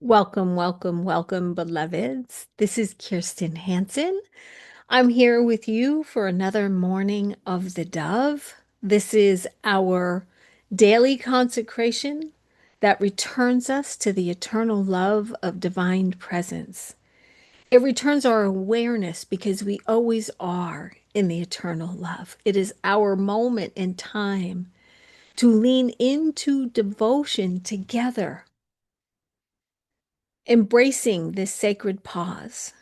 Welcome, welcome, welcome, beloveds. This is Kirstin Hanson. I'm here with you for another morning of the dove. This is our daily consecration that returns us to the eternal love of divine presence. It returns our awareness because we always are in the eternal love. It is our moment in time to lean into devotion together, embracing this sacred pause,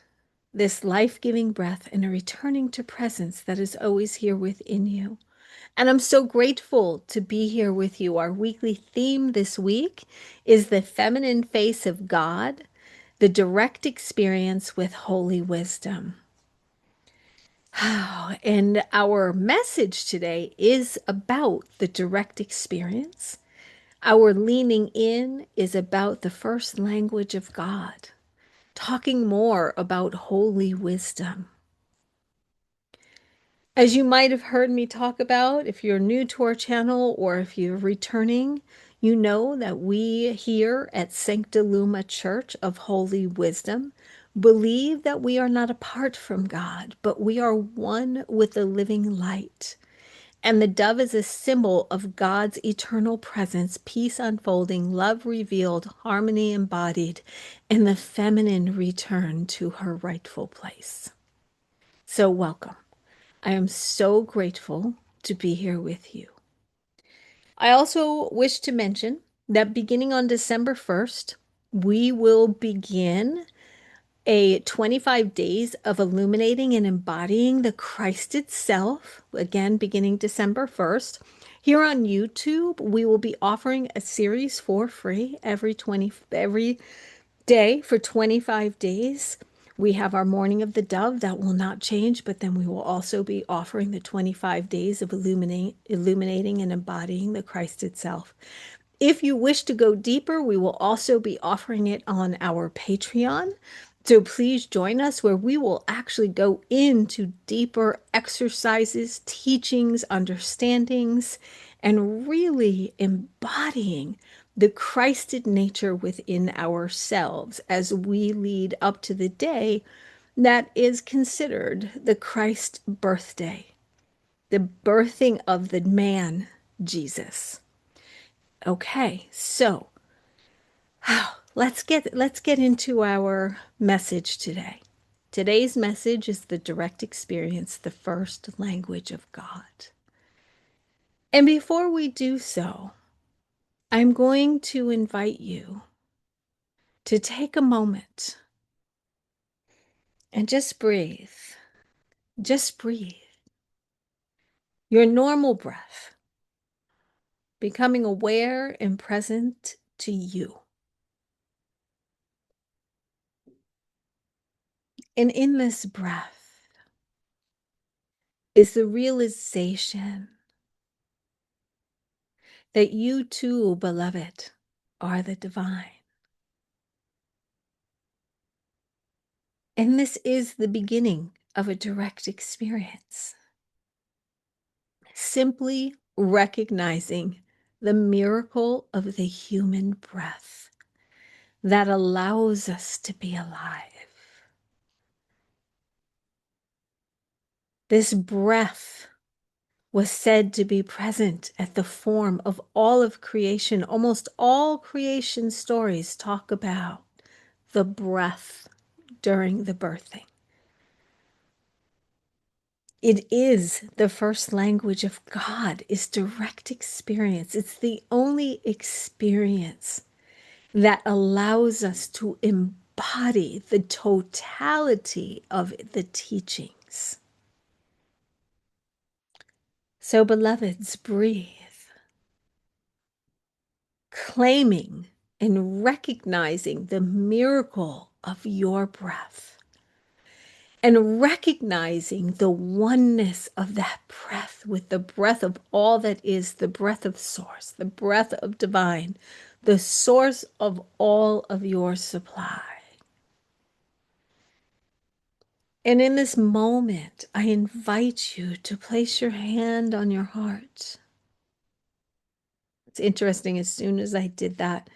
this life-giving breath, and a returning to presence that is always here within you. And I'm so grateful to be here with you. Our weekly theme this week is the feminine face of God, the direct experience with holy wisdom. And our message today is about the direct experience. Our leaning in is about the first language of God, talking more about holy wisdom. As you might have heard me talk about, if you're new to our channel or if you're returning, you know that we here at Sancta Luma Church of Holy Wisdom believe that we are not apart from God, but we are one with the living light. And the dove is a symbol of God's eternal presence, peace unfolding, love revealed, harmony embodied, and the feminine return to her rightful place. So welcome. I am so grateful to be here with you. I also wish to mention that beginning on December 1st, we will begin a 25 days of illuminating and embodying the Christ itself, again, beginning December 1st. Here on YouTube, we will be offering a series for free every day for 25 days. We have our Morning of the Dove that will not change, but then we will also be offering the 25 days of illuminating and embodying the Christ itself. If you wish to go deeper, we will also be offering it on our Patreon. So please join us where we will actually go into deeper exercises, teachings, understandings, and really embodying the Christed nature within ourselves as we lead up to the day that is considered the Christ birthday, the birthing of the man, Jesus. Okay, so let's get into our message today. Today's message is the direct experience, the first language of God. And before we do so, I'm going to invite you to take a moment and just breathe. Just breathe. Your normal breath, becoming aware and present to you. And in this breath is the realization that you too, beloved, are the divine. And this is the beginning of a direct experience. Simply recognizing the miracle of the human breath that allows us to be alive. This breath was said to be present at the form of all of creation. Almost all creation stories talk about the breath during the birthing. It is the first language of God, is direct experience. It's the only experience that allows us to embody the totality of the teachings. So, beloveds, breathe, claiming and recognizing the miracle of your breath, and recognizing the oneness of that breath with the breath of all that is, the breath of source, the breath of divine, the source of all of your supply. And in this moment, I invite you to place your hand on your heart. It's interesting, as soon as I did that,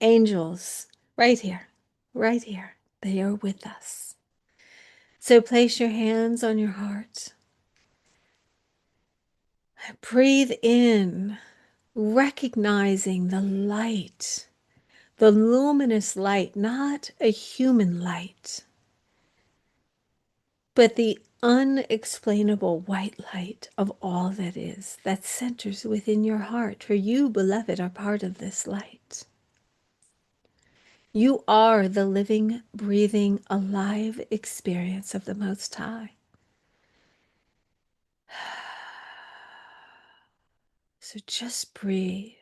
angels right here, right here. They are with us. So place your hands on your heart. Breathe in, recognizing the light, the luminous light, not a human light, but the unexplainable white light of all that is, that centers within your heart. For you, beloved, are part of this light. You are the living, breathing, alive experience of the Most High. So just breathe.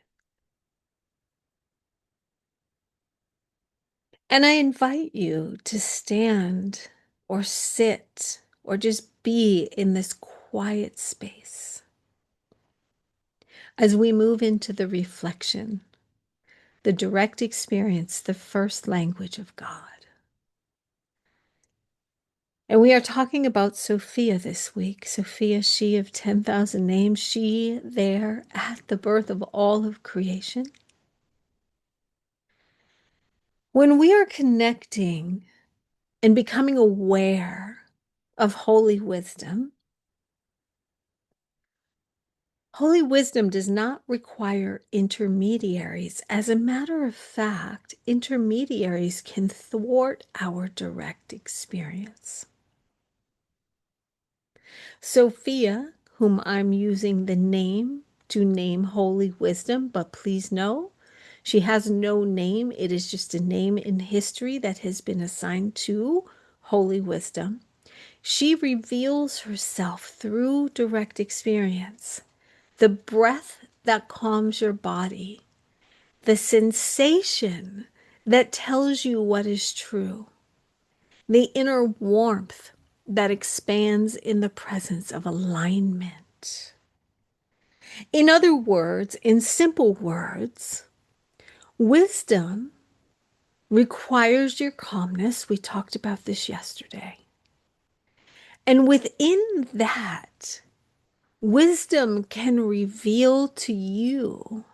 And I invite you to stand or sit or just be in this quiet space as we move into the reflection, the direct experience, the first language of God. And we are talking about Sophia this week. Sophia, she of 10,000 names, she there at the birth of all of creation. When we are connecting and becoming aware of holy wisdom, holy wisdom does not require intermediaries. As a matter of fact, intermediaries can thwart our direct experience. Sophia, whom I'm using the name to name holy wisdom, but please know, she has no name. It is just a name in history that has been assigned to holy wisdom. She reveals herself through direct experience. The breath that calms your body, the sensation that tells you what is true, the inner warmth that expands in the presence of alignment. In other words, in simple words, wisdom requires your calmness. We talked about this yesterday. And within that, wisdom can reveal to you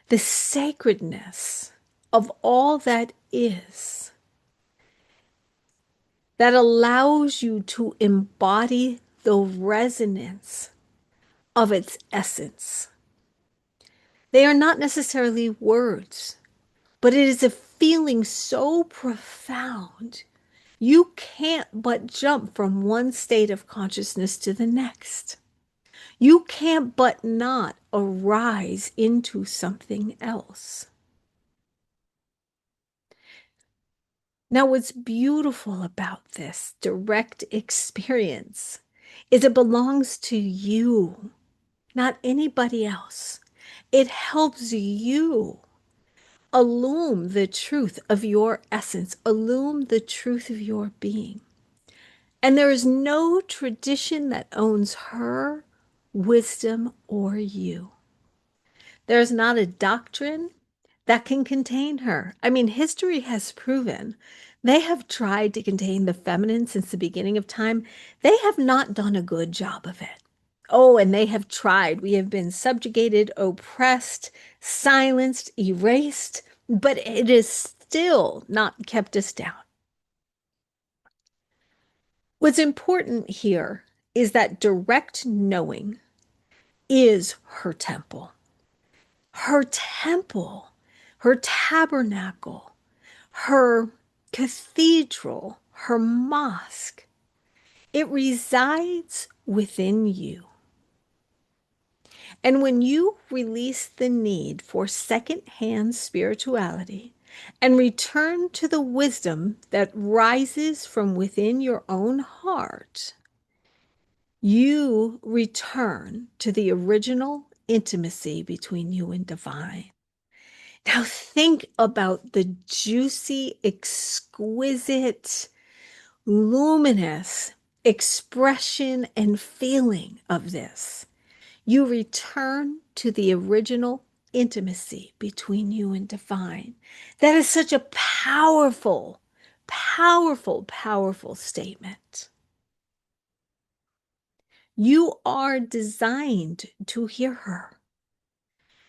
the sacredness of all that is, that allows you to embody the resonance of its essence. They are not necessarily words, but it is a feeling so profound, you can't but jump from one state of consciousness to the next. You can't but not arise into something else. Now, what's beautiful about this direct experience is it belongs to you, not anybody else. It helps you illume the truth of your essence, illume the truth of your being. And there is no tradition that owns her, wisdom, or you. There's not a doctrine that can contain her. I mean, history has proven they have tried to contain the feminine since the beginning of time. They have not done a good job of it. Oh, and they have tried. We have been subjugated, oppressed, silenced, erased, but it is still not kept us down. What's important here is that direct knowing is her temple. Her temple, her tabernacle, her cathedral, her mosque. It resides within you. And when you release the need for secondhand spirituality and return to the wisdom that rises from within your own heart, you return to the original intimacy between you and divine. Now think about the juicy, exquisite, luminous expression and feeling of this. You return to the original intimacy between you and divine. That is such a powerful, powerful, powerful statement. You are designed to hear her.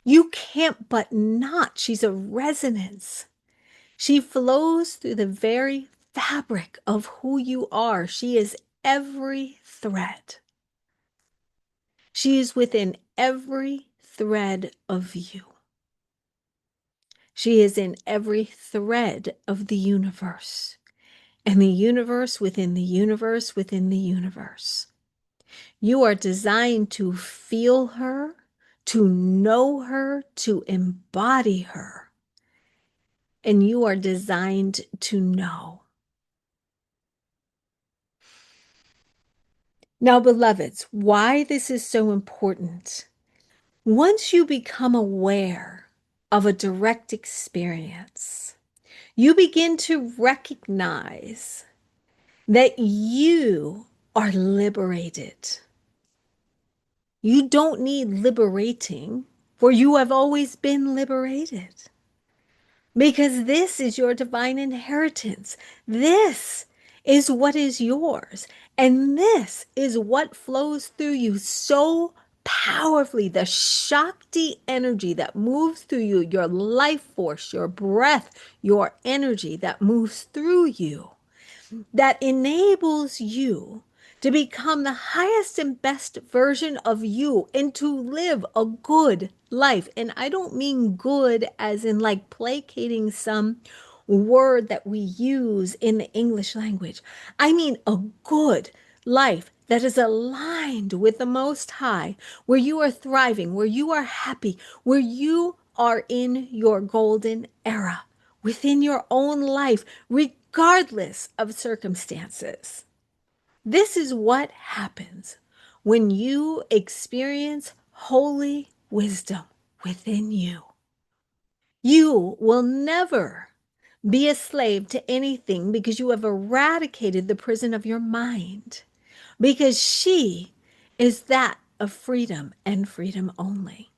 You can't but not. She's a resonance. She flows through the very fabric of who you are. She is every thread. She is within every thread of you. She is in every thread of the universe, and the universe within the universe within the universe. You are designed to feel her, to know her, to embody her. And you are designed to know. Now, beloveds, why this is so important. Once you become aware of a direct experience, you begin to recognize that you are liberated. You don't need liberating, for you have always been liberated. Because this is your divine inheritance. This is what is yours. And this is what flows through you so powerfully. The Shakti energy that moves through you, your life force, your breath, your energy that moves through you, that enables you to become the highest and best version of you and to live a good life. And I don't mean good as in like placating some word that we use in the English language. I mean a good life that is aligned with the Most High, where you are thriving, where you are happy, where you are in your golden era within your own life, regardless of circumstances. This is what happens when you experience holy wisdom within you. You will never be a slave to anything because you have eradicated the prison of your mind, because she is that of freedom and freedom only.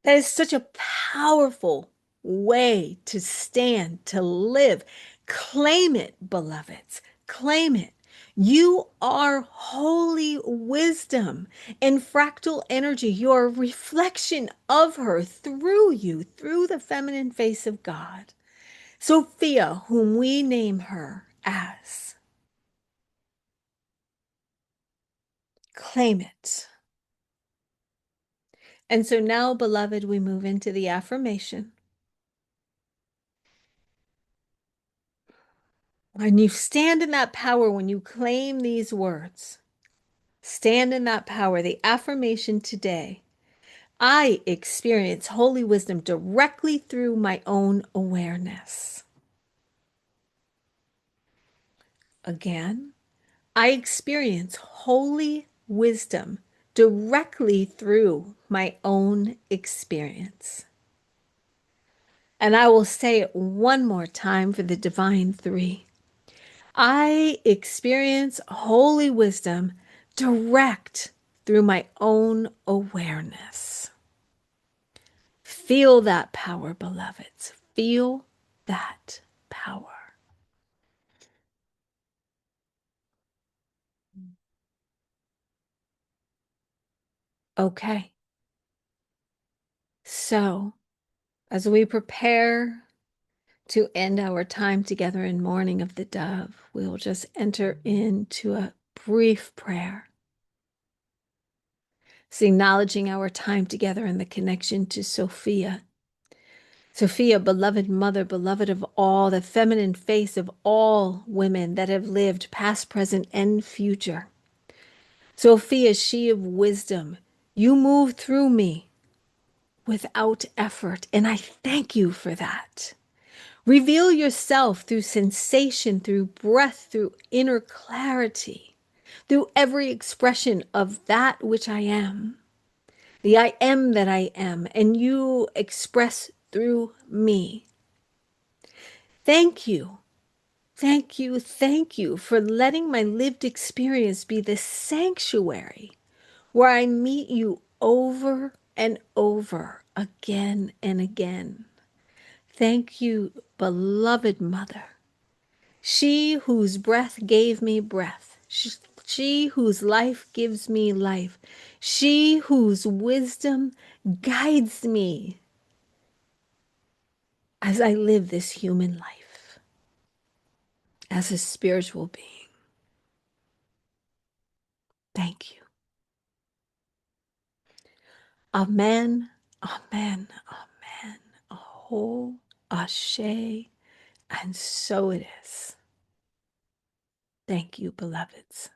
That is such a powerful way to stand, to live. Claim it, beloveds. Claim it. You are holy wisdom and fractal energy. You're a reflection of her through you, through the feminine face of God. Sophia, whom we name her as. Claim it. And so now, beloved, we move into the affirmation. And you stand in that power when you claim these words. Stand in that power. The affirmation today. I experience holy wisdom directly through my own awareness. Again, I experience holy wisdom directly through my own experience. And I will say it one more time for the divine three. I experience holy wisdom direct through my own awareness. Feel that power, beloveds. Feel that power. Okay. So, as we prepare to end our time together in Morning of the Dove, we'll just enter into a brief prayer. It's acknowledging our time together and the connection to Sophia. Sophia, beloved mother, beloved of all, the feminine face of all women that have lived, past, present, and future. Sophia, she of wisdom, you move through me without effort, and I thank you for that. Reveal yourself through sensation, through breath, through inner clarity, through every expression of that which I am, the I am that I am, and you express through me. Thank you. Thank you, thank you for letting my lived experience be the sanctuary where I meet you over and over again and again. Thank you, beloved mother. She whose breath gave me breath. she whose life gives me life, she whose wisdom guides me as I live this human life as a spiritual being. Thank you. Amen, amen, amen. Oh, ashe, and so it is. Thank you, beloveds.